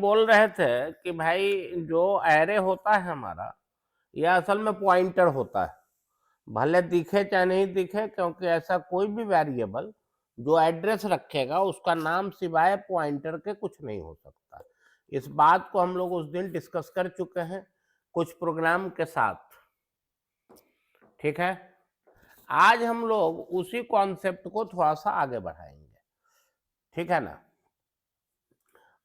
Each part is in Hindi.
बोल रहे थे कि भाई जो एरे होता है हमारा, यह असल में पॉइंटर होता है, भले दिखे चाहे नहीं दिखे, क्योंकि ऐसा कोई भी वेरिएबल जो एड्रेस रखेगा उसका नाम सिवाय पॉइंटर के कुछ नहीं हो सकता। इस बात को हम लोग उस दिन डिस्कस कर चुके हैं कुछ प्रोग्राम के साथ, ठीक है। आज हम लोग उसी कॉन्सेप्ट को थोड़ा सा आगे बढ़ाएंगे, ठीक है ना।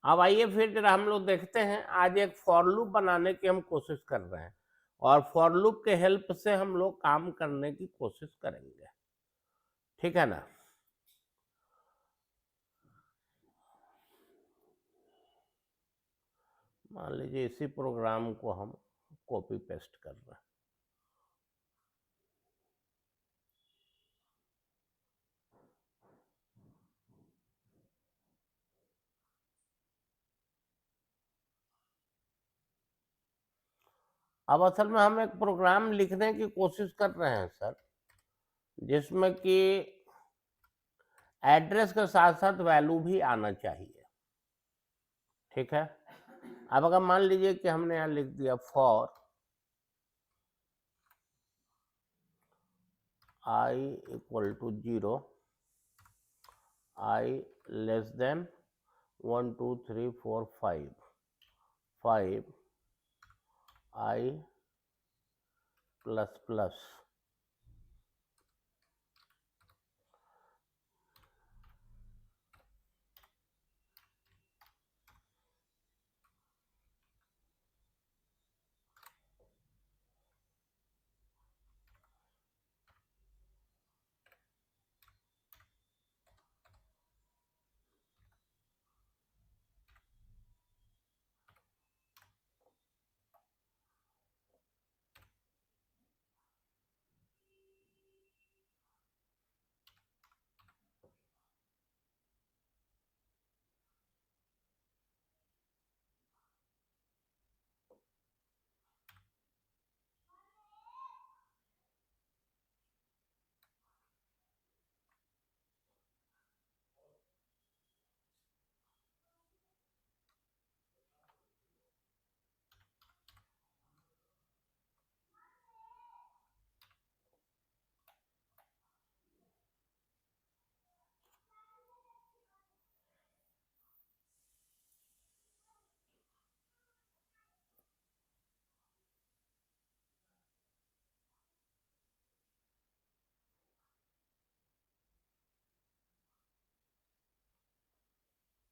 अब आइए फिर जरा हम लोग देखते हैं, आज एक फॉर लूप बनाने की हम कोशिश कर रहे हैं और फॉर लूप के हेल्प से हम लोग काम करने की कोशिश करेंगे, ठीक है ना। मान लीजिए इसी प्रोग्राम को हम कॉपी पेस्ट कर रहे हैं। अब असल में हम एक प्रोग्राम लिखने की कोशिश कर रहे हैं सर, जिसमें कि एड्रेस के साथ साथ वैल्यू भी आना चाहिए, ठीक है। अब अगर मान लीजिए कि हमने यहाँ लिख दिया for i equal to 0, i less than 1 2 3 4 5, 5 i plus plus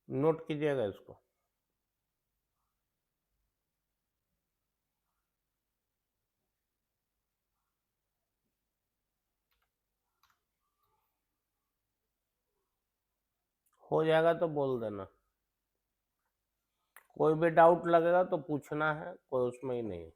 note कीजिएगा इसको। हो जाएगा तो बोल देना, कोई भी डाउट लगेगा तो पूछना है, कोई उसमें ही नहीं।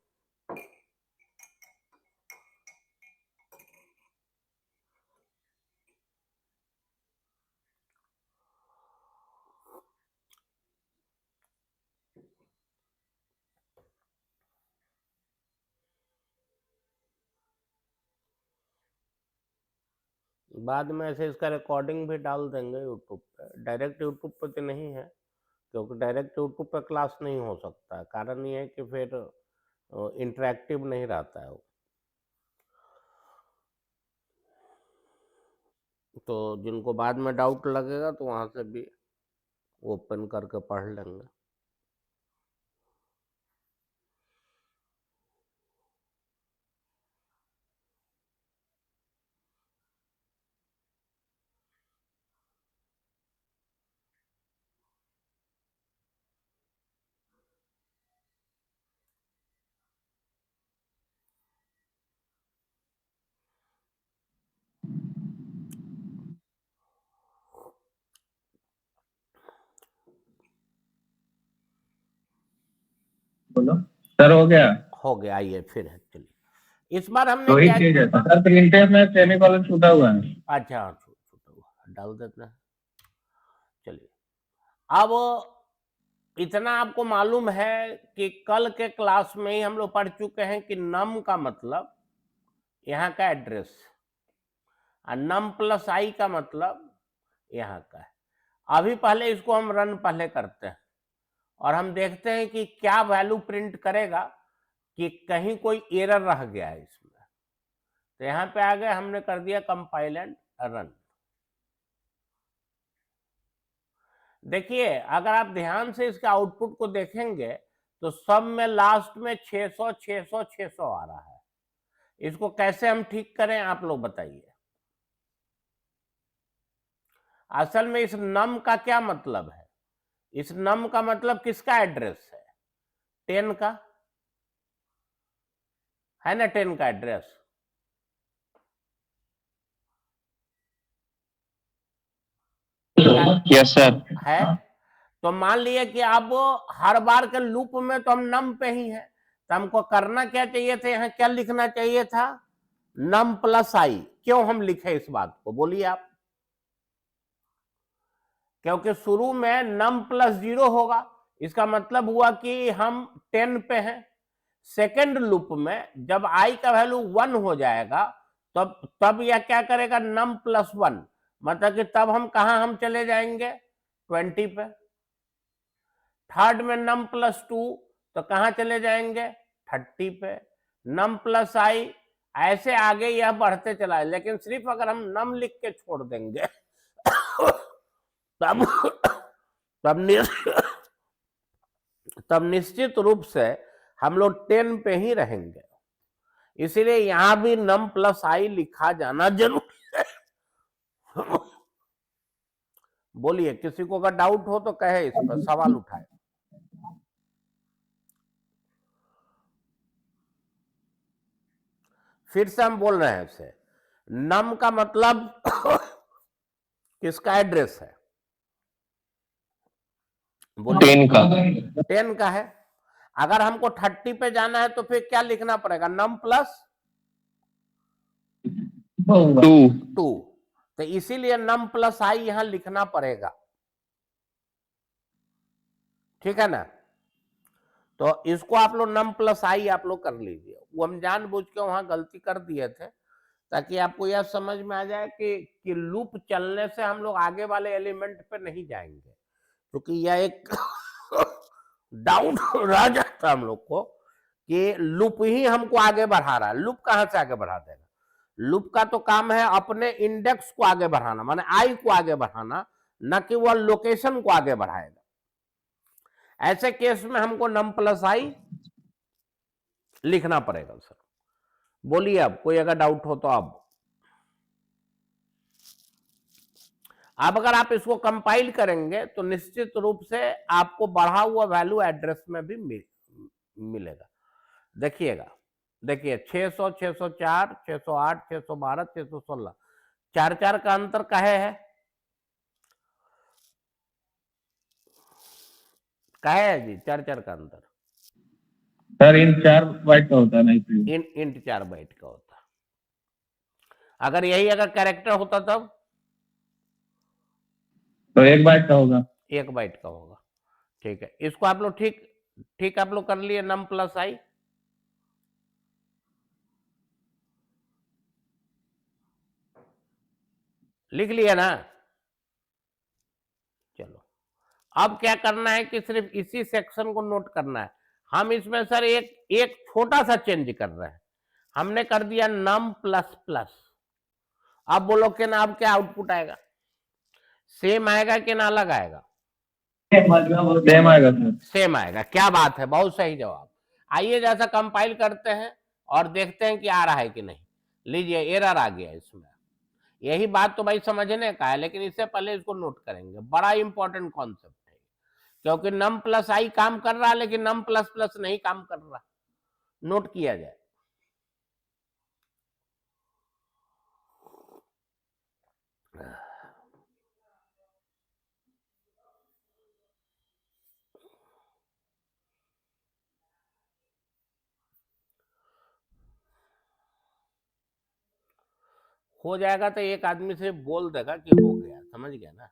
बाद में ऐसे इसका रिकॉर्डिंग भी डाल देंगे यूट्यूब पे, डायरेक्ट यूट्यूब पे तो नहीं है, क्योंकि डायरेक्ट यूट्यूब पे क्लास नहीं हो सकता है। कारण ये है कि फिर इंटरेक्टिव नहीं रहता है वो। तो जिनको बाद में डाउट लगेगा तो वहाँ से भी ओपन करके पढ़ लेंगे। बोलो सर, हो गया? हो गया। आइए फिर चलिए, इस बार हमने तो ही क्या चीज है सर, प्रिंटर में सेमीकोलन छूटा हुआ है। अच्छा छूटा हुआ डाल देते हैं। चलिए, अब इतना आपको मालूम है कि कल के क्लास में ही हम लोग पढ़ चुके हैं कि नम का मतलब यहाँ का एड्रेस और नम प्लस आई का मतलब यहाँ का है। अभी पहले इसको हम रन पहले करते हैं और हम देखते हैं कि क्या वैल्यू प्रिंट करेगा, कि कहीं कोई एरर रह गया है इसमें। तो यहां पे आ गए, हमने कर दिया कंपाइल एंड रन। देखिए अगर आप ध्यान से इसके आउटपुट को देखेंगे तो सब में लास्ट में 600 600 600 आ रहा है। इसको कैसे हम ठीक करें आप लोग बताइए। असल में इस नम का क्या मतलब है? इस नम का मतलब किसका एड्रेस है? 10 का है ना, 10 का एड्रेस यस सर। है। तो मान लिया कि अब हर बार के लूप में तो हम नम पे ही हैं, तो हमको करना क्या चाहिए था, यहाँ क्या लिखना चाहिए था? नम प्लस आई। क्यों हम लिखे इस बात को, बोलिए आप? क्योंकि शुरू में नम प्लस 0 होगा, इसका मतलब हुआ कि हम 10 पे हैं। सेकेंड लूप में जब आई का वैल्यू 1 हो जाएगा तब यह क्या करेगा, नम प्लस 1, मतलब कि तब हम कहां हम चले जाएंगे, 20 पे। थर्ड में नम प्लस 2 तो कहां चले जाएंगे, 30 पे। नम प्लस आई, ऐसे आगे यह बढ़ते चला है। लेकिन सिर्फ अगर हम नम लिख के छोड़ देंगे तब तब निश्चित रूप से हम लोग 10 पे ही रहेंगे। इसीलिए यहां भी नम प्लस आई लिखा जाना जरूरी है। बोलिए, किसी को अगर डाउट हो तो कहे, इस पर सवाल उठाए। फिर से हम बोल रहे हैं इसे, नम का मतलब किसका एड्रेस है? बोलिए। 10 का। 10 का है। अगर हमको 30 पे जाना है तो फिर क्या लिखना पड़ेगा, नम प्लस 2। 2। तो इसीलिए नम प्लस आई यहां लिखना पड़ेगा, ठीक है ना। तो इसको आप लोग नम प्लस आई आप लोग कर लीजिए। वो हम जानबूझ के वहां गलती कर दिए थे ताकि आपको यह समझ में आ जाए कि लूप चलने से हम लोग आगे वाले एलिमेंट पे नहीं जाएंगे, क्योंकि यह एक डाउट रह जाता हम लोग को कि लूप ही हमको आगे बढ़ा रहा है। लूप कहां से आगे बढ़ा देगा? लूप का तो काम है अपने इंडेक्स को आगे बढ़ाना, माने आई को आगे बढ़ाना, न कि वह लोकेशन को आगे बढ़ाएगा। ऐसे केस में हमको नम प्लस आई लिखना पड़ेगा सर। बोलिए, अब कोई अगर डाउट हो तो अब अगर आप इसको कंपाइल करेंगे तो निश्चित रूप से आपको बढ़ा हुआ वैल्यू एड्रेस में भी मिलेगा। देखिएगा, देखिए 600 604 608 612 616, 4 का अंतर काहे है? काहे है जी 4 का अंतर? सर इन 4 बाइट का होता है, नहीं इंट 4 बाइट का होता। अगर यही अगर कैरेक्टर होता तब तो 1 बाइट का होगा। 1 बाइट का होगा। ठीक है, इसको आप लोग ठीक ठीक आप लोग कर लिए, नम प्लस आई। लिख लिया ना? चलो, अब क्या करना है कि सिर्फ इसी सेक्शन को नोट करना है। हम इसमें सर एक एक छोटा सा चेंज कर रहे हैं। हमने कर दिया नम प्लस प्लस। अब बोलो कि ना, अब क्या आउटपुट आएगा? सेम आएगा कि ना अलग आएगा? सेम आएगा सर। सेम आएगा। क्या बात है, बहुत सही जवाब। आइए जैसा कंपाइल करते हैं और देखते हैं कि आ रहा है कि नहीं। लीजिए, एरर आ गया इसमें। यही बात तो भाई समझने का है, लेकिन इससे पहले इसको नोट करेंगे। बड़ा इंपॉर्टेंट कॉन्सेप्ट है, क्योंकि नम प्लस आई काम कर रहा है लेकिन नम प्लस प्लस नहीं काम कर रहा। नोट किया जाए। हो जाएगा तो एक आदमी से बोल देगा कि हो गया, समझ गया ना।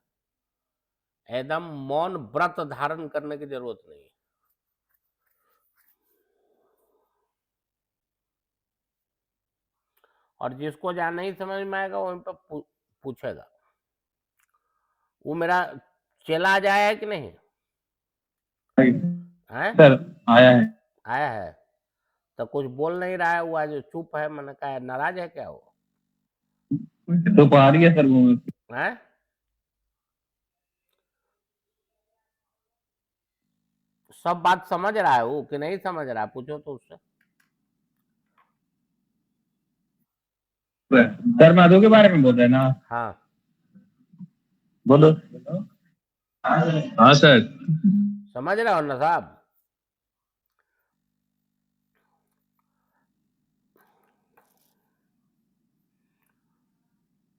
एकदम मौन व्रत धारण करने की जरूरत नहीं है। और जिसको जहां नहीं समझ में आएगा वहीं पर पूछेगा। वो मेरा चला जाए कि नहीं? हैं? सर आया है। आया है तो कुछ बोल नहीं रहा है, वो आज चुप है, मैंने कहा नाराज है क्या वो? तो आ रही है सर वो। हैं? सब बात समझ रहा है वो कि नहीं समझ रहा है? पूछो तो उससे। सर माधो के बारे में बोल रहे हैं ना? हाँ, बोलो। हाँ सर। समझ रहे हो ना साहब?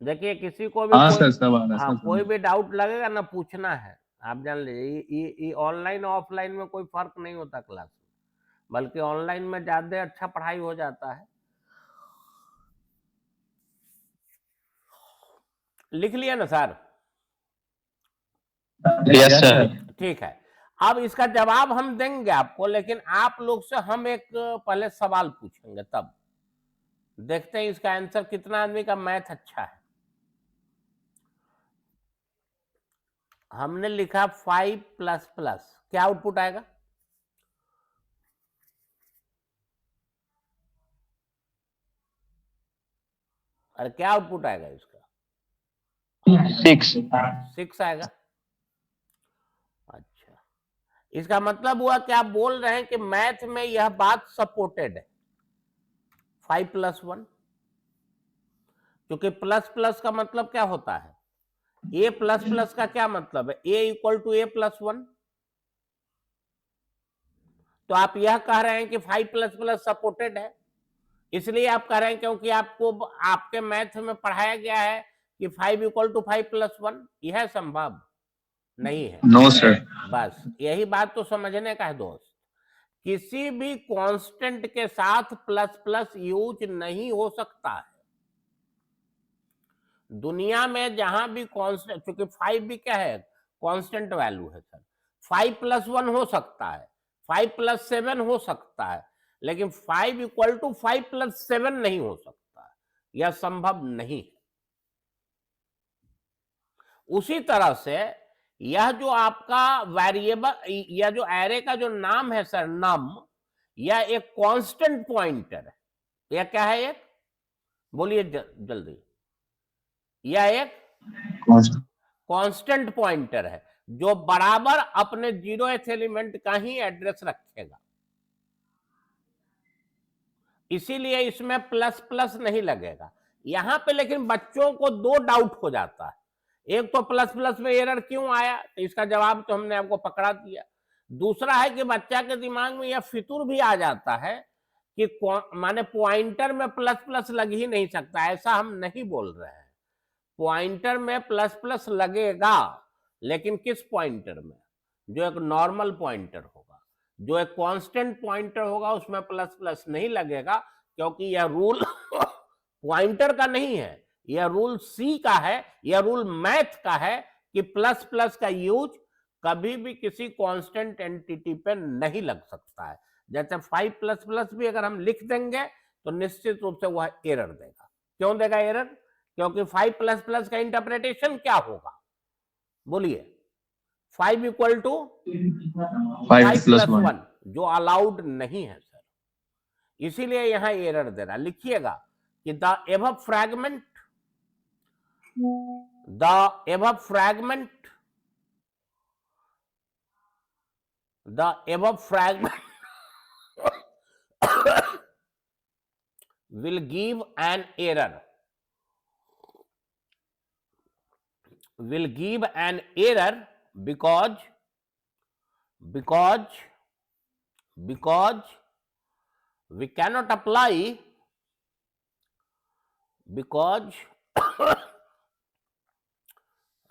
देखिए किसी को भी हाँ कोई, सर सब आ रहा है, हाँ सब कोई समझ। भी डाउट लगेगा ना, पूछना है। आप जान लीजिए ये ऑनलाइन ऑफलाइन में कोई फर्क नहीं होता क्लास में, बल्कि ऑनलाइन में ज्यादा अच्छा पढ़ाई हो जाता है। लिख लिया ना सर? Yes sir. ठीक है। अब इसका जवाब हम देंगे आपको, लेकिन आप लोग से हम एक पहले सवाल पूछेंगे, तब देखते हैं इसका आंसर कितना आदमी का मैथ अच्छा है। हमने लिखा 5 प्लस प्लस, क्या आउटपुट आएगा? अरे क्या आउटपुट आएगा इसका? 6। 6 आएगा। अच्छा, इसका मतलब हुआ कि आप बोल रहे हैं कि मैथ में यह बात सपोर्टेड है, 5+1। क्योंकि प्लस प्लस का मतलब क्या होता है? ए प्लस प्लस का क्या मतलब है? ए इक्वल टू A+1। तो आप यह कह रहे हैं कि 5++ सपोर्टेड है, इसलिए आप कह रहे हैं क्योंकि आपको आपके मैथ में पढ़ाया गया है कि 5=5+1। यह संभव नहीं है। No sir. बस यही बात तो समझने का है दोस्त। किसी भी कांस्टेंट के साथ प्लस प्लस यूज नहीं हो सकता है दुनिया में, जहां भी कांस्टेंट, क्योंकि 5 भी क्या है? कांस्टेंट वैल्यू है सर। 5+1 हो सकता है, 5+7 हो सकता है, लेकिन 5=5+7 नहीं हो सकता, यह संभव नहीं है। उसी तरह से यह जो आपका वेरिएबल, यह जो एरे का जो नाम है सर, नम, यह एक कांस्टेंट पॉइंटर है। यह क्या है? एक, बोलिए जल्दी। यह एक कांस्टेंट पॉइंटर है जो बराबर अपने 0th एलिमेंट का ही एड्रेस रखेगा, इसीलिए इसमें प्लस प्लस नहीं लगेगा यहां पे। लेकिन बच्चों को दो डाउट हो जाता है, एक तो प्लस प्लस में एरर क्यों आया, तो इसका जवाब तो हमने आपको पकड़ा दिया। दूसरा है कि बच्चा के दिमाग में यह फितूर भी आ जाता है कि माने पॉइंटर में प्लस प्लस लग ही नहीं सकता। ऐसा हम नहीं बोल रहे हैं, पॉइंटर में प्लस प्लस लगेगा, लेकिन किस पॉइंटर में? जो एक नॉर्मल पॉइंटर होगा, जो एक कांस्टेंट पॉइंटर होगा, उसमें प्लस प्लस नहीं लगेगा, क्योंकि यह रूल पॉइंटर का नहीं है, यह रूल सी का है, यह रूल मैथ का है कि प्लस प्लस का यूज कभी भी किसी कांस्टेंट एंटिटी पे नहीं लग सकता है। जैसे 5++ भी अगर हम लिख देंगे तो निश्चित रूप से वह एरर देगा। क्यों देगा एरर? क्योंकि 5++ का इंटरप्रिटेशन क्या होगा? बोलिए। 5=5+1, जो अलाउड नहीं है सर, इसीलिए यहां एरर दे रहा। लिखिएगा कि the above fragment will give an error, because because because we cannot apply, because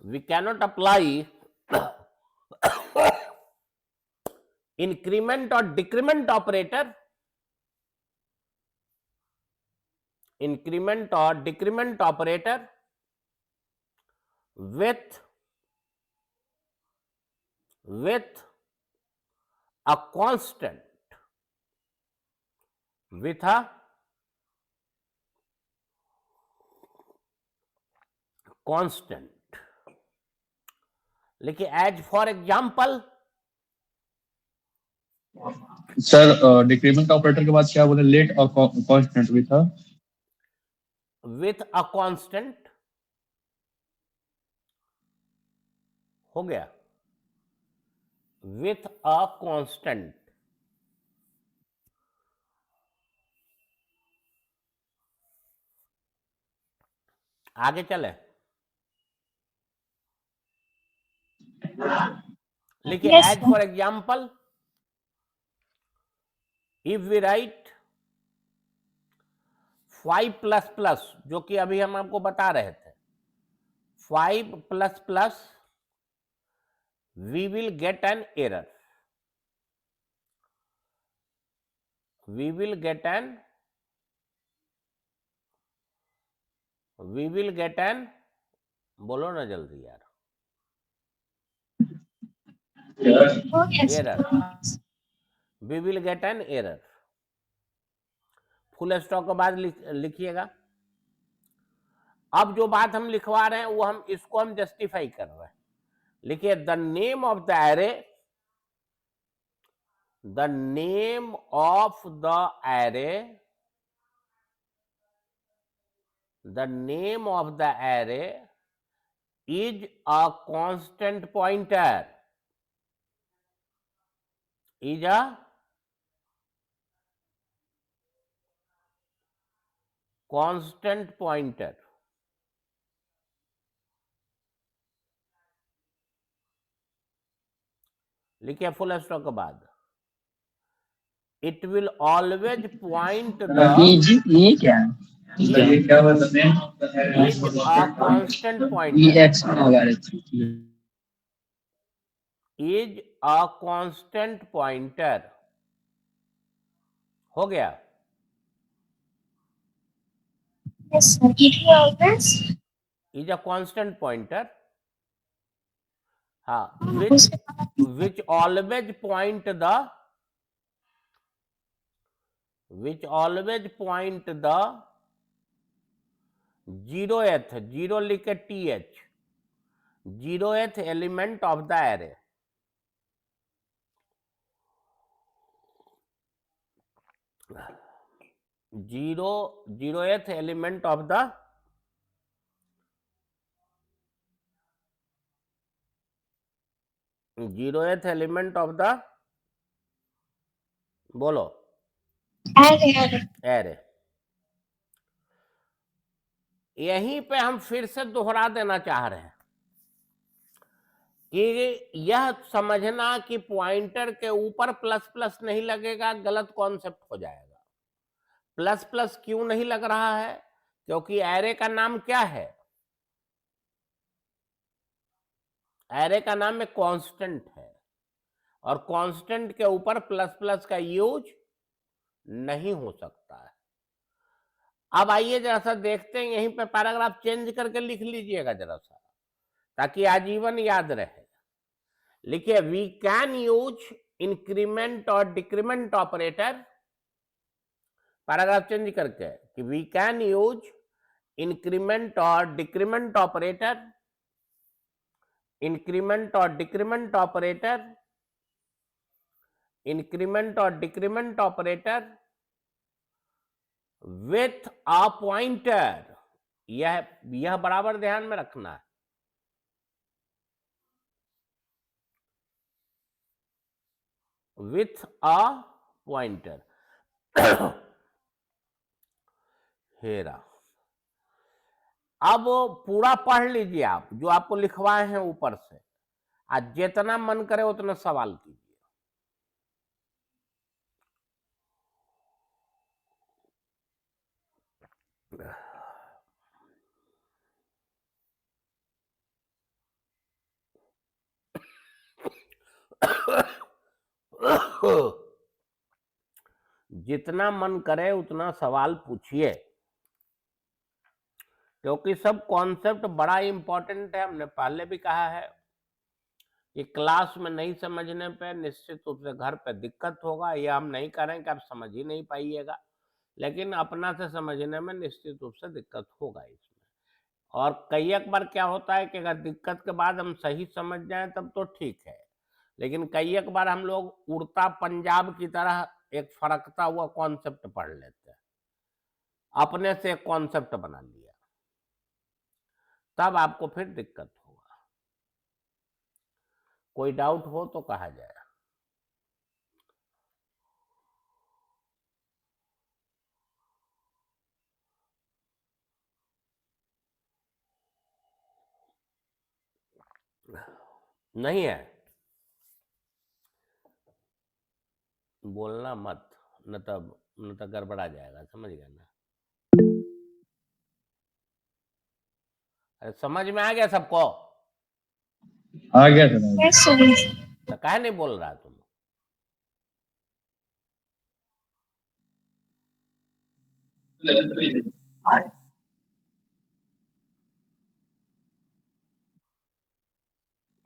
we cannot apply increment or decrement operator, increment or decrement operator with a constant, with a constant। लिखिए as for example, sir decrement operator के बाद क्या बोले, लेट और कांस्टेंट भी था? विथ अ कांस्टेंट हो गया, विथ अ कांस्टेंट। आगे चले, लिखिए Yes, as sir. For example if we write 5 plus plus, जो कि अभी हम आपको बता रहे थे, 5 प्लस प्लस we will get an error, we will get an बोलो ना जल्दी यार, Oh, yes, error, sir. we will get an error। Full stop के बाद लिखिएगा। अब जो बात हम लिखवा रहे हैं वो हम इसको हम जस्टिफाई कर रहे हैं। लिखिए the name of the array, the name of the array, the name of the array is a constant pointer, is a constant pointer। लिखिए फुल स्टॉप के बाद, it will always point the, ये क्या है? ये क्या बता name of the is a constant ये पॉइंटर, एक्स में होगा। Is a constant pointer. हो गया, Yes, sir. It will always. Is a constant pointer, हाँ, उसके बाद which always point the, which always point the zeroeth, zero लिख के TH, zeroeth element of the array. Zeroeth element of the, zeroeth element of the, बोलो, array. एरे। यहीं पे हम फिर से दोहरा देना चाह रहे हैं कि यह समझना कि पॉइंटर के ऊपर प्लस प्लस नहीं लगेगा, गलत कॉन्सेप्ट हो जाएगा। प्लस प्लस क्यों नहीं लग रहा है? क्योंकि एरे का नाम क्या है? एरे का नाम में कांस्टेंट है, और कांस्टेंट के ऊपर प्लस प्लस का यूज नहीं हो सकता है। अब आइए जरा सा देखते हैं, यहीं पे पैराग्राफ चेंज करके लिख लीजिएगा जरा सा, ताकि आजीवन याद रहे। लिखिए वी कैन यूज इंक्रीमेंट और डिक्रीमेंट ऑपरेटर, पैराग्राफ चेंज करके कि वी कैन यूज इंक्रीमेंट और डिक्रीमेंट ऑपरेटर, इंक्रीमेंट और डिक्रीमेंट ऑपरेटर, इंक्रीमेंट और decrement operator with a pointer. यह बराबर ध्यान में रखना है, विथ अ पॉइंटर। हेरा, अब पूरा पढ़ लीजिए आप जो आपको लिखवाए हैं ऊपर से, आज जितना मन करे उतना सवाल कीजिए। जितना मन करे उतना सवाल पूछिए, क्योंकि सब कॉन्सेप्ट बड़ा इंपॉर्टेंट है। हमने पहले भी कहा है कि क्लास में नहीं समझने पे निश्चित रूप से घर पे दिक्कत होगा। ये हम नहीं कह रहे हैं कि आप समझ ही नहीं पाइएगा, लेकिन अपना से समझने में निश्चित रूप से दिक्कत होगा इसमें। और कई एक बार क्या होता है कि अगर दिक्कत के बाद हम सही समझ जाएं तब तो ठीक है, लेकिन कई एक बार हम लोग उड़ता पंजाब की तरह एक फरकता हुआ कॉन्सेप्ट पढ़ लेते हैं, अपने से एक कॉन्सेप्ट बना लिया, तब आपको फिर दिक्कत होगा। कोई डाउट हो तो कहा जाए। नहीं है, बोलना मत, न तो गड़बड़ा जाएगा, समझ गया ना? अरे समझ में आ गया सबको? आ गया सर। Yes, sir. तो काहे नहीं बोल रहा तुम?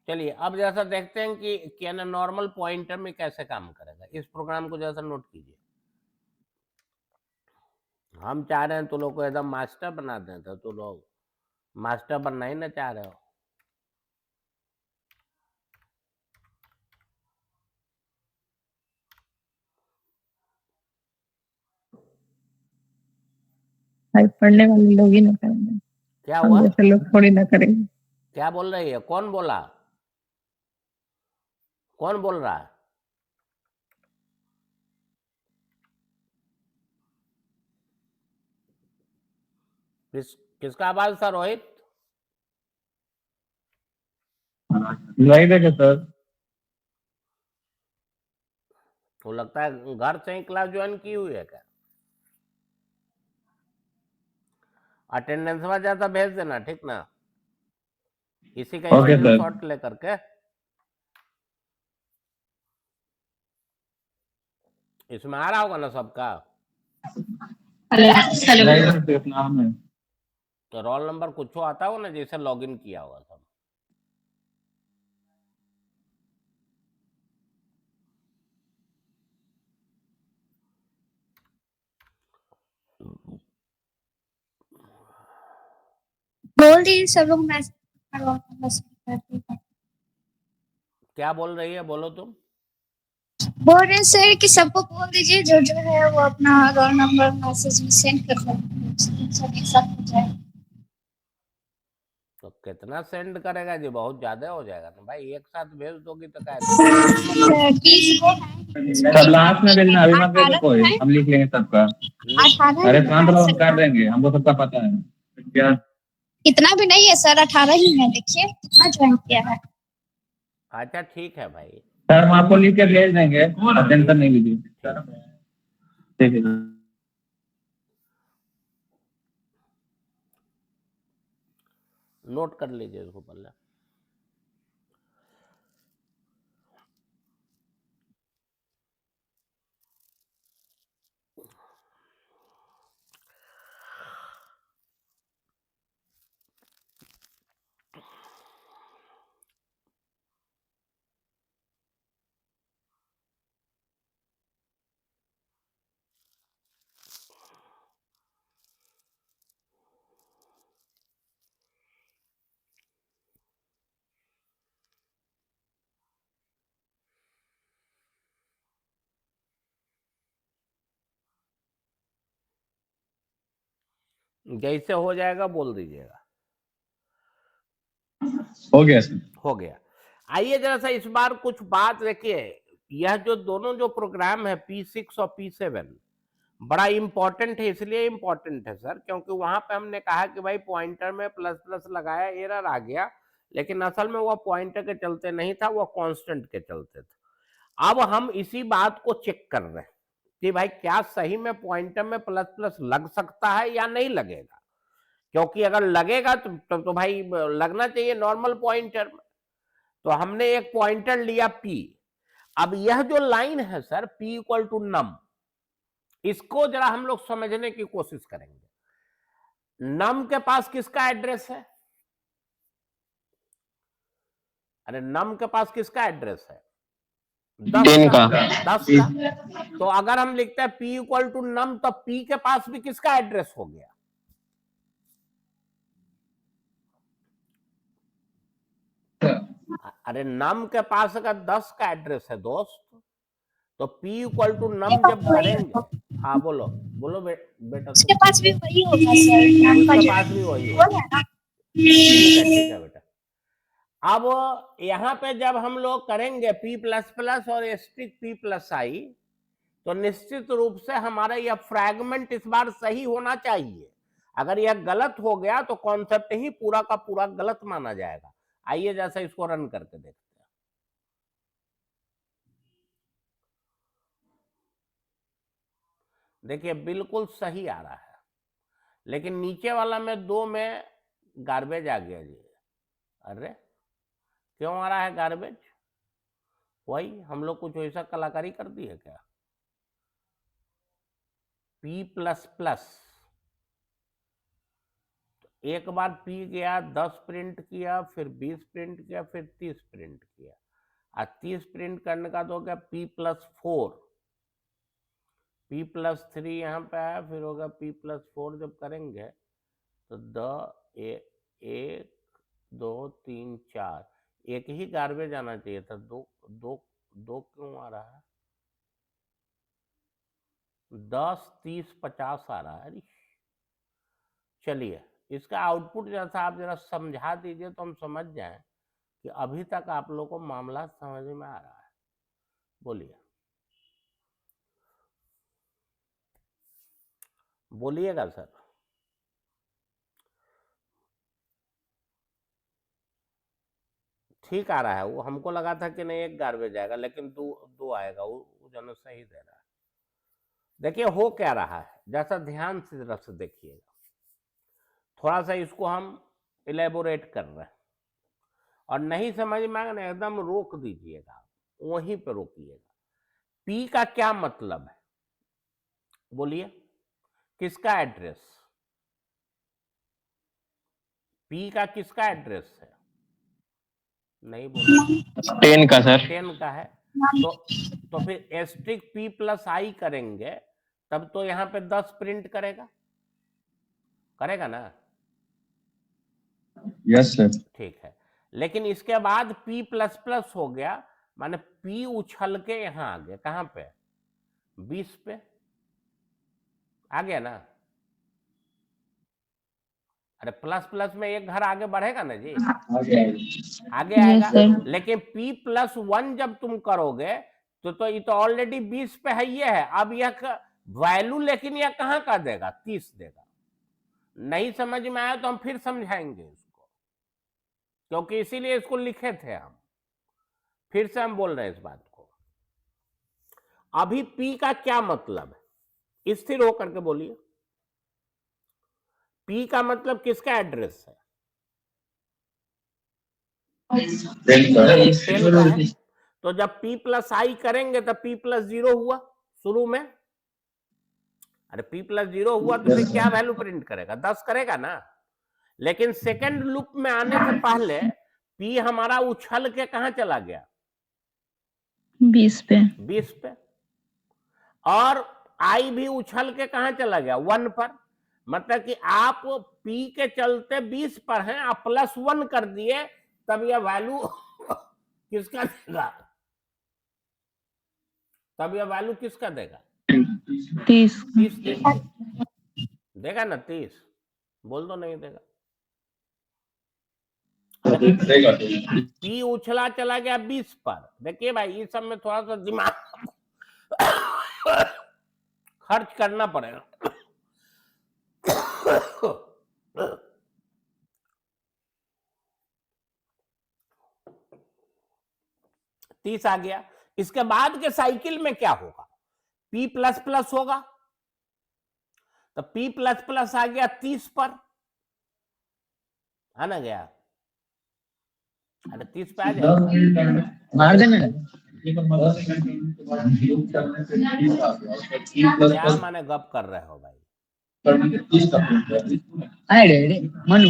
चलिए अब जैसा देखते हैं कि क्या ना नॉर्मल पॉइंटर में कैसे काम करेगा। इस प्रोग्राम को जैसा नोट कीजिए, हम चाह रहे हैं तो लोग को एकदम मास्टर बना दें, तो लोग मास्टर बनना ही ना चाह रहे हो। भाई पढ़ने वाले लोग ही ना करेंगे, क्या हम हुआ? जैसे लोग थोड़ी ना करेंगे। क्या बोल रही है? कौन बोला? कौन बोल रहा है? किसका आवाज था रोहित? नहीं देखे सर। तो लगता है घर से ही क्लास ज्वाइन की हुई है क्या? अटेंडेंस में ज्यादा भेज देना, ठीक ना? इसी का ओके सर। स्क्रीनशॉट लेकर के इसमें आ रहा होगा ना सबका? नहीं सर, सिर्फ नाम है। तो रोल नंबर कुछ आता होगा ना, जैसे लॉगिन किया होगा सब। बोल दीजिए सब लोग मैसेज करते हैं। क्या बोल रही है? बोलो तुम। बोल रहे हैं सर कि सबको बोल दीजिए जो जो है वो अपना रोल नंबर मैसेज में सेंड कर सकते हैं, सब एक साथ हो जाए। तो कितना सेंड करेगा जी? बहुत ज्यादा हो जाएगा ना भाई, एक साथ भेज दोगी तो क्या दिक्कत? 20 को है, सर लास्ट में भेजना, अभी मत भेजो कोई, हम लिख लेंगे सबका। 18 अरे शांत रहो, हम कर देंगे, हमको सबका पता है। क्या? इतना भी नहीं है सर, 18 ही है, देखिए कितना ज्वाइन किया है। अच्छा ठीक है भाई, सर हम आपको लिख के भेज देंगे, टेंशन नहीं लीजिए। ठीक है। नोट कर लीजिए इसको पहले। जैसे हो जाएगा बोल दीजिएगा। हो गया सर। हो गया। आइए जरा सा इस बार कुछ बात देखिए, यह जो दोनों जो प्रोग्राम है P6 और P7 बड़ा इंपॉर्टेंट है। इसलिए इंपॉर्टेंट है सर क्योंकि वहां पे हमने कहा कि भाई पॉइंटर में प्लस प्लस लगाया, एरर आ गया, लेकिन असल में वो पॉइंटर के चलते नहीं था, वो कांस्टेंट के चलते था। अब हम इसी बात को चेक कर रहे हैं कि भाई क्या सही में पॉइंटर में प्लस प्लस लग सकता है या नहीं लगेगा। क्योंकि अगर लगेगा तो भाई लगना चाहिए नॉर्मल पॉइंटर में। तो हमने एक पॉइंटर लिया P। अब यह जो लाइन है सर P इक्वल टू नम, इसको जरा हम लोग समझने की कोशिश करेंगे। नम के पास किसका एड्रेस है? अरे नम के पास किसका एड्रेस है? 10 का। 10 का। तो अगर हम लिखते हैं P इक्वल टू नम, तो P के पास भी किसका एड्रेस हो गया? अरे नम के पास अगर 10 का एड्रेस है दोस्त, तो p इक्वल टू नम जब करेंगे, हाँ बोलो बोलो बेटा उसके तुम, पास भी वही होगा सर, नाम का उसके जो पास भी वही वो होगा। है ना। ठीक है बेटा। अब यहाँ पे जब हम लोग करेंगे p प्लस प्लस और एस्ट्रिक p प्लस आई, तो निश्चित रूप से हमारा यह फ्रैगमेंट इस बार सही होना चाहिए। अगर यह गलत हो गया तो कॉन्सेप्ट ही पूरा का पूरा गलत माना जाएगा। आइए जैसा इसको रन करके देखते हैं। देखिए बिल्कुल सही आ रहा है, लेकिन नीचे वाला में 2 में गार्बेज आ गया जी। अरे क्यों आ रहा है गार्बेज? वही हम लोग कुछ वैसा कलाकारी कर दी है क्या? p प्लस प्लस, एक बार p गया 10 प्रिंट किया, फिर 20 प्रिंट किया, फिर 30 प्रिंट किया, और 30 प्रिंट करने का तो हो गया p प्लस 4, p प्लस 3 यहाँ पे आया, फिर होगा p प्लस 4। जब करेंगे तो 1 2 3 4, एक ही गार्बेज आना चाहिए था, दो दो दो क्यों आ रहा है? 10 30 50 आ रहा है। चलिए इसका आउटपुट जैसा आप जरा समझा दीजिए तो हम समझ जाएं कि अभी तक आप लोग को मामला समझ में आ रहा है। बोलिए बोलिएगा सर। ठीक आ रहा है, वो हमको लगा था कि नहीं एक गार्बेज आएगा, लेकिन दो आएगा, वो जो सही दे रहा है। देखिए हो क्या रहा है, जैसा ध्यान से जरा से देखिएगा, थोड़ा सा इसको हम इलेबोरेट कर रहे हैं, और नहीं समझ में आएगा ना एकदम रोक दीजिएगा, वहीं पे रोकिएगा। पी का क्या मतलब है बोलिए, किसका एड्रेस? पी का किसका एड्रेस है? नहीं बोलो। 10 का सर। 10 का है, तो फिर एस्ट्रिक p प्लस आई करेंगे, तब तो यहाँ पे 10 प्रिंट करेगा, करेगा ना? Yes sir. ठीक है, लेकिन इसके बाद p प्लस प्लस हो गया, माने p उछल के यहाँ आ गया, कहाँ पे? 20 पे आ गया ना। अरे प्लस प्लस में एक घर आगे बढ़ेगा ना जी, आगे यस आएगा। सर। लेकिन p प्लस 1 जब तुम करोगे तो ये तो ऑलरेडी 20 पे है, ये है। अब यह वैल्यू लेकिन यह कहाँ का देगा? 30 देगा। नहीं समझ में आया तो हम फिर समझाएंगे इसको, क्योंकि इसीलिए इसको लिखे थे हम। फिर से हम बोल रहे हैं इस बात को। अभी p का क्या मतलब है, स्थिर होकर के बोलिए। p का मतलब किसका एड्रेस है? 10 का है। तो जब p प्लस आई करेंगे तो p प्लस 0 हुआ शुरू में। अरे p प्लस 0 हुआ तो फिर क्या वैल्यू प्रिंट करेगा? 10 करेगा ना। लेकिन सेकेंड लूप में आने से पहले p हमारा उछल के कहां चला गया? 20 पे। 20 पे। और i भी उछल के कहां चला गया? 1 पर। मतलब कि आप p के चलते 20 पर हैं, आप प्लस 1 कर दिए, तब यह वैल्यू किसका देगा? तब यह वैल्यू किसका देगा? 30। 30 देगा ना। 30 बोल दो नहीं देगा। p उछला चला गया 20 पर। देखिए भाई इस सब में थोड़ा सा दिमाग खर्च करना पड़ेगा। 30 आ गया। इसके बाद के साइकिल में क्या होगा? p प्लस प्लस होगा, तो p प्लस प्लस आ गया 30 पर, आना गया। अरे 30 पे आ जाएगा। मार देना। क्या माने गप कर रहे हो भाई? मनु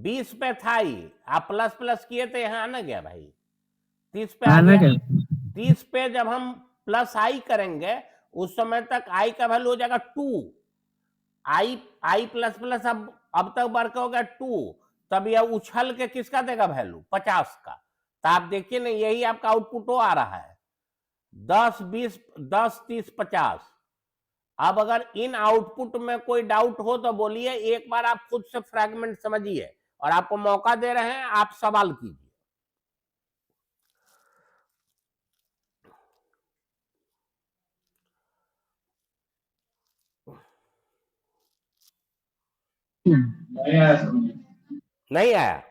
20 पे था ही, आप प्लस प्लस किए थे, यहाँ आना गया भाई। 30 पे आ गया। 30 पे जब हम प्लस आई करेंगे उस समय तक आई का वैल्यू हो जाएगा 2। आई प्लस प्लस अब तक बढ़ के हो गया 2, तब यह उछल के किसका देगा वैल्यू? 50 का। तो आप देखिए ना, यही आपका आउटपुट हो आ रहा है 10 20 10 30 50। अब अगर इन आउटपुट में कोई डाउट हो तो बोलिए, एक बार आप खुद से फ्रैगमेंट समझिए, और आपको मौका दे रहे हैं, आप सवाल कीजिए। नहीं आया?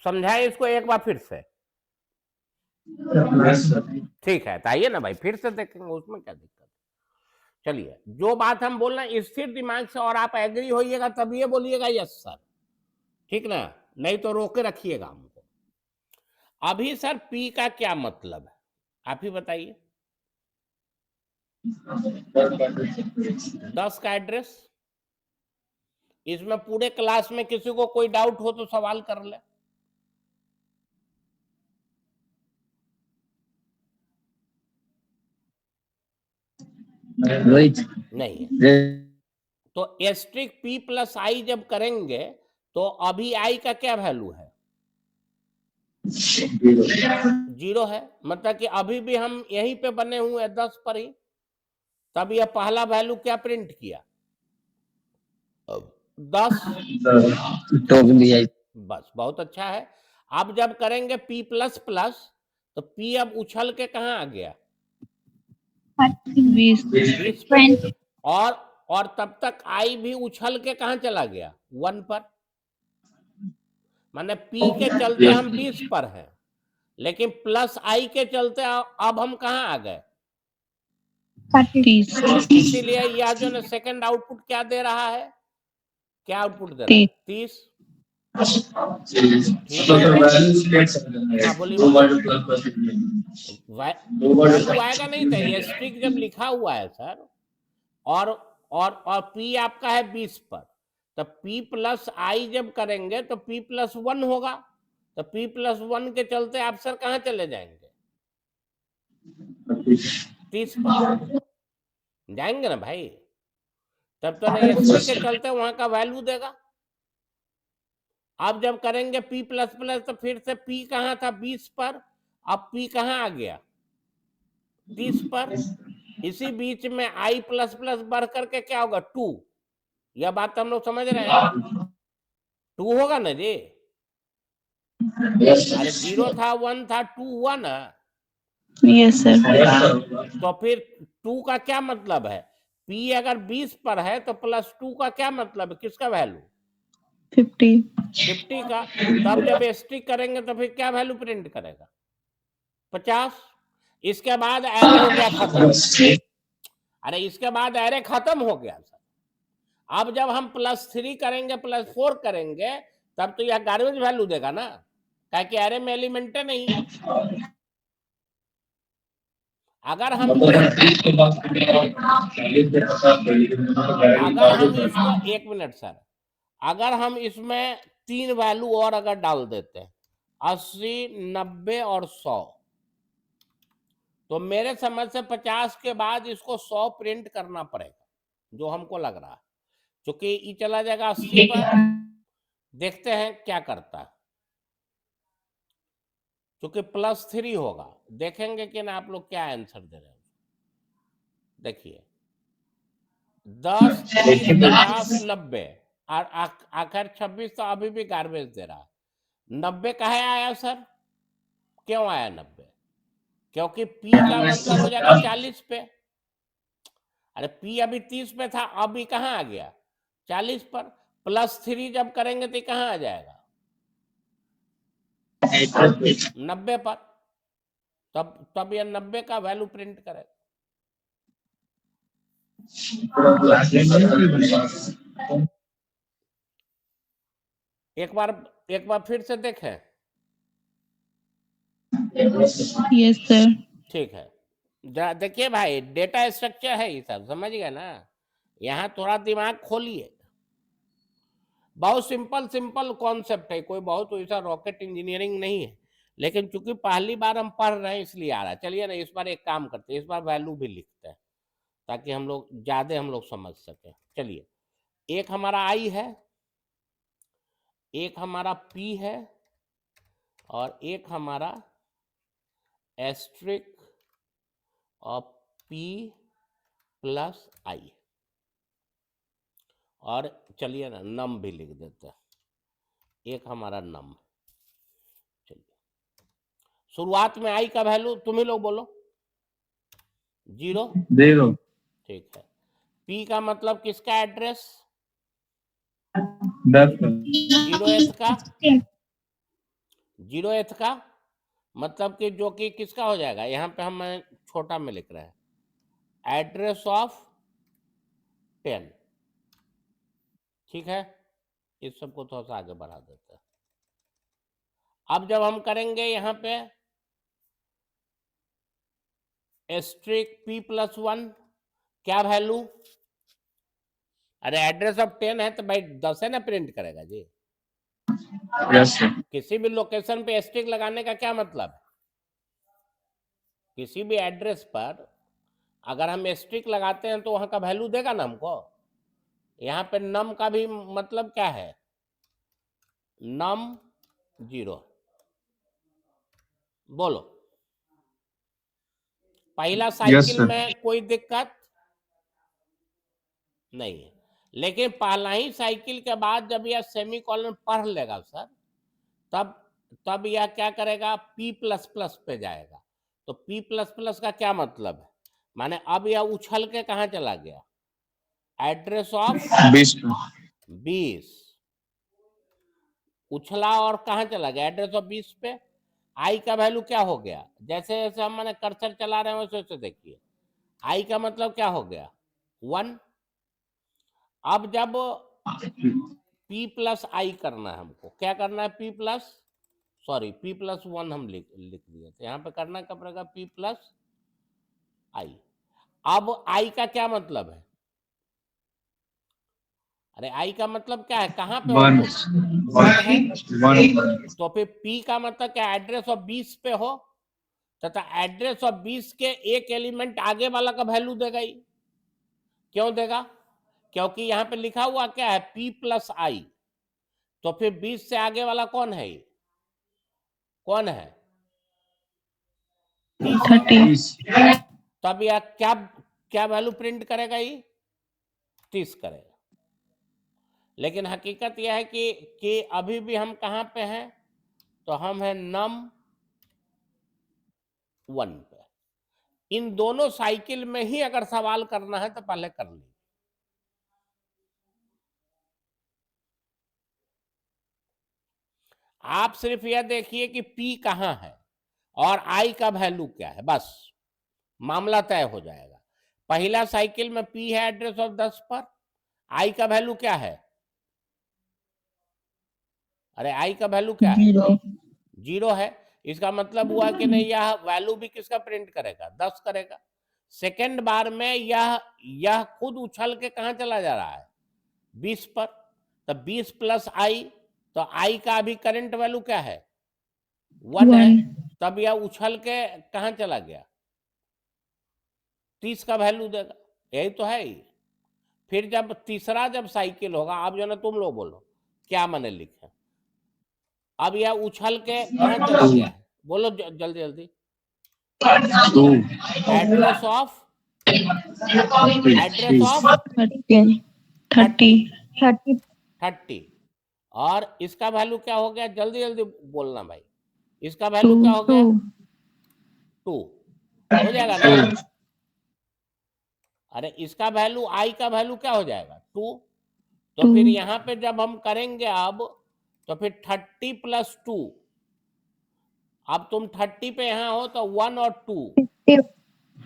समझाए इसको एक बार फिर से। ठीक है, तो आइए ना भाई, फिर से देखेंगे, उसमें क्या दिक्कत है। चलिए, जो बात हम बोल रहे हैं स्थिर दिमाग से, और आप एग्री होइएगा तब ये बोलिएगा यस सर, ठीक ना, नहीं तो रोके रखिएगा हमको। अभी सर पी का क्या मतलब है, आप ही बताइए। 10 का एड्रेस, इसमें पूरे क्लास में किसी को कोई डाउट हो तो सवाल कर ले। नहीं है तो एस्ट्रिक पी प्लस आई जब करेंगे तो अभी आई का क्या वैल्यू है? 0 है, मतलब कि अभी भी हम यहीं पे बने हुए हैं 10 पर ही। तब यह पहला वैल्यू क्या प्रिंट किया? 10। बस, बहुत अच्छा है। अब जब करेंगे p प्लस प्लस तो p अब उछल के कहाँ आ गया? 20 20 पे। और तब तक i भी उछल के कहाँ चला गया? 1 पर। माने p के चलते हम 20 पर हैं, लेकिन प्लस i के चलते अब हम कहाँ आ गए? 30 इसीलिए यह जो ना सेकंड आउटपुट क्या दे रहा है? क्या आउटपुट दे रहा है? 30। ठीक है, हाँ बोलिए बोलिए। वैल्यू आएगा नहीं था, ये स्ट्रिक जब लिखा हुआ है सर, और p आपका है 20 पर, तो p प्लस आई जब करेंगे तो p प्लस 1 होगा, तो p प्लस 1 के चलते आप सर कहाँ चले जाएंगे? 30 पर जाएंगे ना भाई, तब तो नहीं एसटी के चलते वहां का वैल्यू देगा। अब जब करेंगे p प्लस प्लस तो फिर से p कहाँ था? 20 पर, अब p कहाँ आ गया? 30 पर। इसी बीच में i प्लस प्लस बढ़ करके क्या होगा? 2। यह बात हम लोग समझ रहे हैं, 2 होगा ना जी। अरे 0 था 1 था 2 हुआ ना। Yes sir. तो फिर 2 का क्या मतलब है? p अगर 20 पर है तो प्लस 2 का क्या मतलब है? किसका वैल्यू? 50 का। तब जब स्टिक करेंगे तो फिर क्या वैल्यू प्रिंट करेगा? 50। इसके बाद एरे हो गया खत्म। अरे इसके बाद एरे खत्म हो गया सर। अब जब हम +3 करेंगे +4 करेंगे तब तो यह गार्बेज वैल्यू देगा ना, क्या कि एरे में एलिमेंट नहीं है। अगर हम इसको 1 मिनट सर, अगर हम इसमें 3 वैल्यू और अगर डाल देते हैं 80 90 और 100, तो मेरे समझ से 50 के बाद इसको 100 प्रिंट करना पड़ेगा, जो हमको लग रहा है, क्योंकि ये चला जाएगा 80 पर। देखते हैं क्या करता है, क्योंकि +3 होगा। देखेंगे कि ना आप लोग क्या आंसर दे रहे हैं। देखिए 10 30 50 90 और आखिर 26 तो अभी भी गार्बेज दे रहा है। 90 कहाँ आया सर? क्यों आया 90? क्योंकि p का मतलब हो जाएगा 40 पे। अरे p अभी 30 पे था, अभी कहाँ आ गया? 40 पर। +3 जब करेंगे तो कहाँ आ जाएगा? 90 पर। तब यह 90 का वैल्यू प्रिंट करेगा। एक बार फिर से देखें। Yes sir. ठीक है, देखिए भाई, डेटा स्ट्रक्चर है ये सब, समझ गए ना। यहाँ थोड़ा दिमाग खोलिए। बहुत सिंपल कॉन्सेप्ट है, कोई बहुत वैसा रॉकेट इंजीनियरिंग नहीं है, लेकिन चूंकि पहली बार हम पढ़ रहे हैं इसलिए आ रहा है। चलिए ना, इस बार एक काम करते हैं, इस बार वैल्यू भी लिखते हैं ताकि हम लोग ज्यादा समझ सकें। चलिए, एक हमारा आई है, एक हमारा P है और एक हमारा एस्ट्रिक और P प्लस आई, और चलिए ना नम भी लिख देते हैं, एक हमारा नम। चलिए शुरुआत में आई का वैल्यू तुम ही लोग बोलो, 0। 0 ठीक है। P का मतलब किसका एड्रेस? 10 जीरोएथ का, जीरोएथ का मतलब कि जो कि किसका हो जाएगा, यहाँ पे हम छोटा में लिख रहे हैं, एड्रेस ऑफ 10। ठीक है, इस सबको थोड़ा सा आगे बढ़ा देते हैं। अब जब हम करेंगे यहाँ पे एस्ट्रिक P प्लस 1, क्या वैल्यू? अरे एड्रेस ऑफ 10 है तो भाई 10 है ना प्रिंट करेगा जी। Yes sir. किसी भी लोकेशन पे एस्ट्रिक लगाने का क्या मतलब है? किसी भी एड्रेस पर अगर हम एस्ट्रिक लगाते हैं तो वहां का वैल्यू देगा ना हमको। यहाँ पे नम का भी मतलब क्या है, नम 0। बोलो, पहला साइकिल sir. में कोई दिक्कत नहीं है, लेकिन पहला ही साइकिल के बाद जब यह सेमीकोलन पढ़ लेगा सर, तब यह क्या करेगा, P प्लस प्लस पे जाएगा। तो P प्लस प्लस का क्या मतलब है, माने अब यह उछल के कहाँ चला गया, एड्रेस ऑफ 20 उछला और कहाँ चला गया, एड्रेस ऑफ 20 पे। आई का वैल्यू क्या हो गया, जैसे जैसे हम मैंने कर्सर चला रहे हैं वैसे वैसे देखिए, आई का मतलब क्या हो गया, 1। अब जब P प्लस आई करना है हमको, क्या करना है, P प्लस 1 हम लिख दिए थे, यहाँ पे करना क्या पड़ेगा, P प्लस आई। अब आई का क्या मतलब है, अरे आई का मतलब क्या है, कहाँ पे हो तुम, 1 है, तो फिर P का मतलब क्या, एड्रेस ऑफ 20 पे हो, तथा एड्रेस ऑफ 20 के एक एलिमेंट आगे वाला का वैल्यू देगा ही। क्यों देगा, क्योंकि यहाँ पे लिखा हुआ क्या है, P प्लस आई, तो फिर 20 से आगे वाला कौन है, कौन है, 30। तब यह क्या क्या वैल्यू प्रिंट करेगा, ये 30 करेगा। लेकिन हकीकत यह है कि अभी भी हम कहाँ पे हैं, तो हम हैं नम 1 पे। इन दोनों साइकिल में ही अगर सवाल करना है तो पहले कर लीजिए। आप सिर्फ यह देखिए कि P कहाँ है और I का वैल्यू क्या है, बस मामला तय हो जाएगा। पहला साइकिल में P है एड्रेस ऑफ 10 पर, I का वैल्यू क्या है, अरे I का वैल्यू क्या है, 0 है। इसका मतलब हुआ कि नहीं, यह वैल्यू भी किसका प्रिंट करेगा, 10 करेगा। सेकेंड बार में यह खुद उछल के कहाँ चला जा रहा है, 20 पर, तो 20 प्लस आई, तो आई का अभी करंट वैल्यू क्या है, 1 है, तब यह उछल के कहाँ चला गया, 30 का वैल्यू देगा, यही तो है ही। फिर जब तीसरा जब साइकिल होगा, आप जो ना तुम लोग बोलो क्या मैंने लिखा, अब यह उछल के कहाँ चला गया है, बोलो जल्दी जल्दी, एड्रेस ऑफ 30, और इसका वैल्यू क्या हो गया, जल्दी जल्दी बोलना भाई, इसका वैल्यू क्या हो गया, 2 हो जाएगा ना। अरे इसका वैल्यू आई का वैल्यू क्या हो जाएगा, 2। तो फिर यहाँ पे जब हम करेंगे अब, तो फिर 30 प्लस 2, अब तुम 30 पे यहाँ हो तो 1 और 2,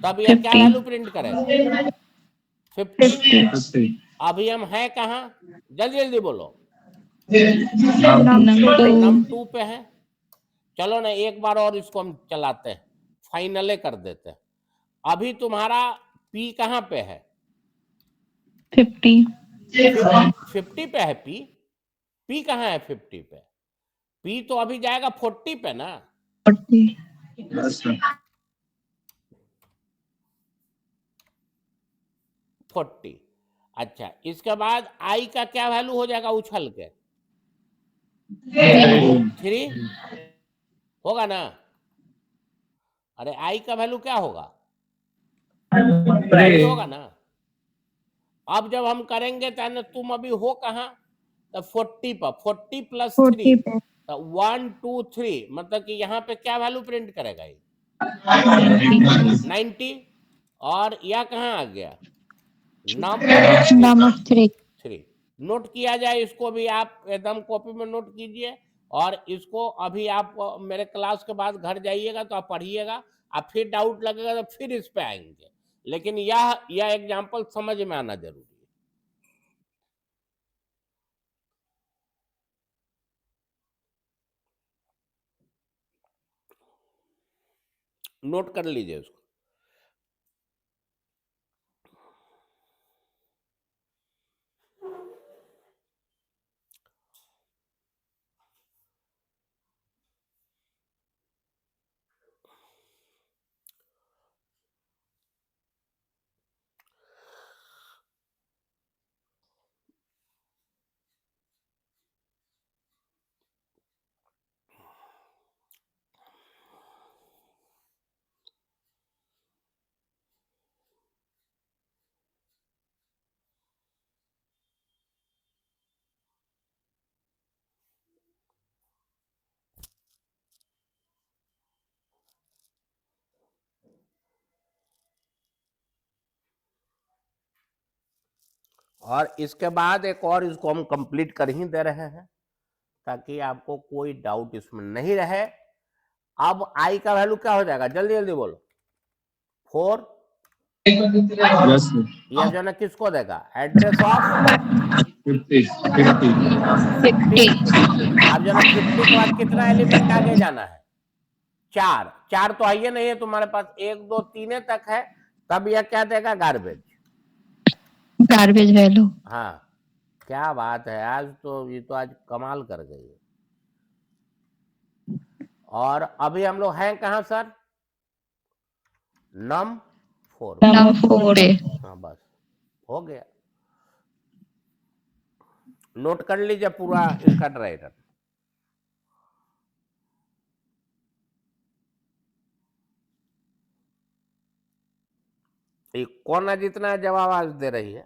तब यह क्या वैल्यू प्रिंट करेगा, 50। अभी हम है कहाँ, जल्दी जल्दी बोलो, नम 2 पे है। चलो ना एक बार और इसको हम चलाते हैं, फाइनले कर देते हैं। अभी तुम्हारा P कहाँ पे है, 50 पे है P कहाँ है 50 पे, P तो अभी जाएगा 40 पे ना, 40। अच्छा, इसके बाद I का क्या वैल्यू हो जाएगा उछल के, 3 होगा ना? अरे आई का वैल्यू क्या होगा? 3 होगा ना? अब जब हम करेंगे तो तुम अभी हो कहाँ? तो 40 पर 40 प्लस 3 40 पे तो 1 2 3 मतलब कि यहाँ पे क्या वैल्यू प्रिंट करेगा ये? 90। और यह कहाँ आ गया? नंबर 3 3 नोट किया जाए, इसको भी आप एकदम कॉपी में नोट कीजिए। और इसको अभी आप मेरे क्लास के बाद घर जाइएगा तो आप पढ़िएगा, आप फिर डाउट लगेगा तो फिर इस पे आएंगे, लेकिन यह एग्जाम्पल समझ में आना जरूरी है। नोट कर लीजिए उसको। और इसके बाद एक और इसको हम कंप्लीट कर ही दे रहे हैं ताकि आपको कोई डाउट इसमें नहीं रहे। अब आई का वैल्यू क्या हो जाएगा? जल्दी जल्दी बोलो। 4 यस यह जो है ना किसको देगा? एड्रेस ऑफ 50 50 अब जो है ना 50 के बाद कितना एलिमेंट आगे जाना है? 4 तो आइए नहीं है तुम्हारे पास, 1 2 3 तक है, तब यह क्या देगा? Garbage value. हाँ, क्या बात है, आज तो ये तो आज कमाल कर गई है। और अभी हम लोग हैं कहाँ सर? नम 4। नंबर 4 है। हाँ बस हो गया। नोट कर लीजिए पूरा इसका ड्राइवर। कौन है जितना जवाब आज दे रही है?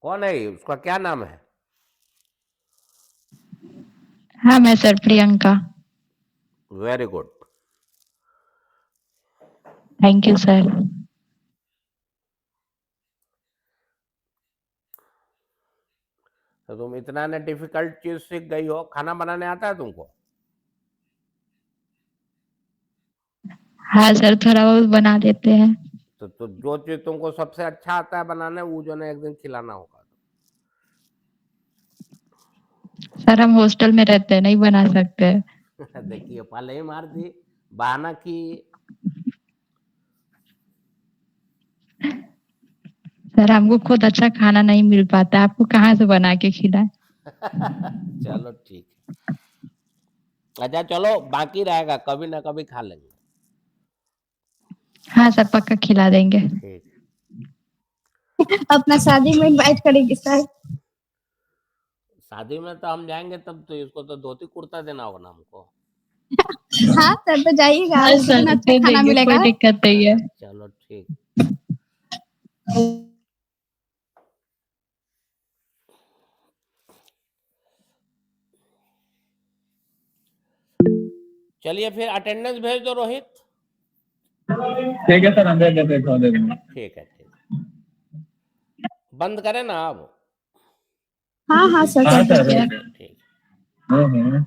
कौन है ये? उसका क्या नाम है? हाँ मैं sir Priyanka. Very good. Thank you sir. तो तुम इतना ना डिफिकल्ट चीज सीख गई हो। खाना बनाने आता है तुमको? हाँ सर थोड़ा बहुत बना लेते हैं। तो जो चीज तुमको सबसे अच्छा आता है बनाने, वो जो ना एक दिन खिलाना होगा। सर हम हॉस्टल में रहते हैं, नहीं बना सकते। देखिए पहले ही मार दी, बहाना की। सर हमको खुद अच्छा खाना नहीं मिल पाता, आपको कहाँ से बना के खिलाए? चलो ठीक है। अच्छा चलो, बाकी रहेगा, कभी ना कभी खा लेंगे। हाँ सर पक्का खिला देंगे। ठीक। अपना शादी में इनवाइट करेंगे सर। शादी में तो हम जाएंगे तब तो इसको तो धोती कुर्ता देना होगा ना हमको। हाँ सर तो जाइएगा, हाँ उसमें सर अच्छा दे खाना देंगे, मिलेगा। कोई दिक्कत नहीं है। चलो ठीक। चलिए फिर अटेंडेंस भेज दो रोहित। ठीक है सर, हम दे देते हैं थोड़ा देर में। ठीक है ठीक। बंद करें ना अब? हाँ हाँ सर हाँ कर सर दीजिए। ठीक। हम्म